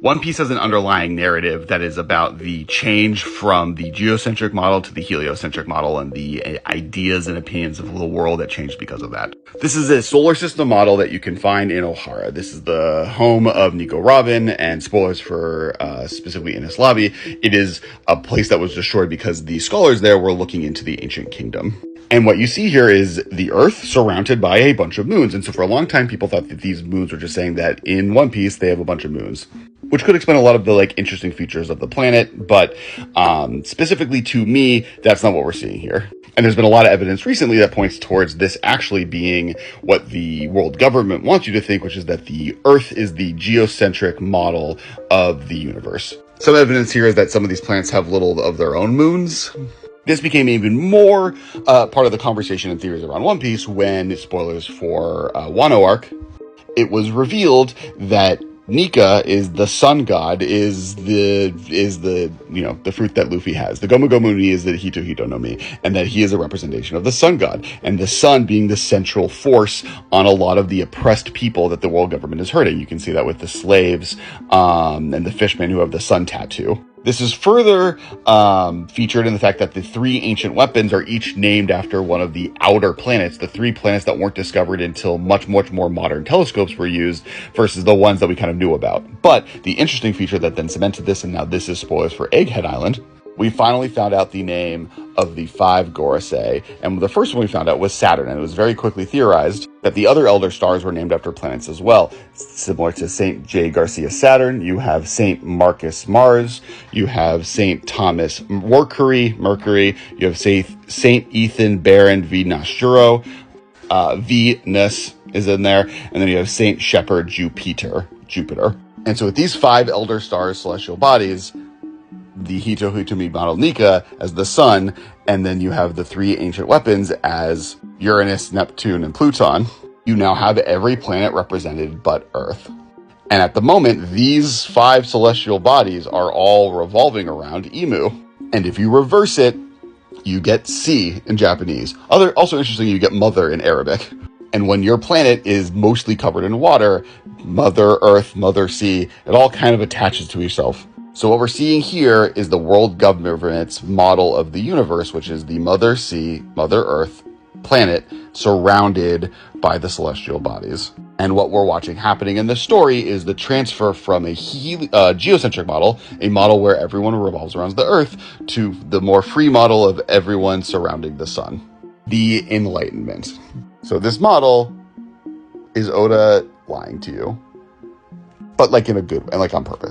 One Piece has an underlying narrative that is about the change from the geocentric model to the heliocentric model and the ideas and opinions of the world that changed because of that. This is a solar system model that you can find in Ohara. This is the home of Nico Robin, and spoilers for specifically Enies Lobby. It is a place that was destroyed because the scholars there were looking into the ancient kingdom. And what you see here is the Earth surrounded by a bunch of moons. And so for a long time, people thought that these moons were just saying that in One Piece, they have a bunch of moons, which could explain a lot of the interesting features of the planet. But specifically to me, that's not what we're seeing here. And there's been a lot of evidence recently that points towards this actually being what the world government wants you to think, which is that the Earth is the geocentric model of the universe. Some evidence here is that some of these planets have little of their own moons. This became even more part of the conversation and theories around One Piece when, spoilers for Wano arc, it was revealed that Nika is the sun god, is the fruit that Luffy has. The Gomu Gomu ni is the Hito Hito no Mi, and that he is a representation of the sun god, and the sun being the central force on a lot of the oppressed people that the world government is hurting. You can see that with the slaves and the fishmen who have the sun tattoo. This is further featured in the fact that the three ancient weapons are each named after one of the outer planets, the three planets that weren't discovered until much, much more modern telescopes were used versus the ones that we kind of knew about. But the interesting feature that then cemented this, and now this is spoilers for Egghead Island, we finally found out the name of the 5 Gorosei, and the first one we found out was Saturn, and it was very quickly theorized that the other Elder Stars were named after planets as well. Similar to St. J. Garcia Saturn, you have St. Marcus Mars, you have St. Thomas Mercury, you have St. Ethan Baron Venus Juro, Venus is in there, and then you have St. Shepherd Jupiter. And so with these 5 Elder Stars, celestial bodies, the Hito Hitomi model Nika as the sun, and then you have the 3 ancient weapons as Uranus, Neptune, and Pluton. You now have every planet represented but Earth. And at the moment, these 5 celestial bodies are all revolving around Imu. And if you reverse it, you get C in Japanese. Also interesting, you get mother in Arabic. And when your planet is mostly covered in water, Mother Earth, Mother Sea, it all kind of attaches to itself. So what we're seeing here is the world government's model of the universe, which is the Mother Sea, Mother Earth planet surrounded by the celestial bodies. And what we're watching happening in this story is the transfer from a geocentric model, a model where everyone revolves around the Earth, to the more free model of everyone surrounding the sun. The Enlightenment. So this model is Oda lying to you, but in a good way, on purpose.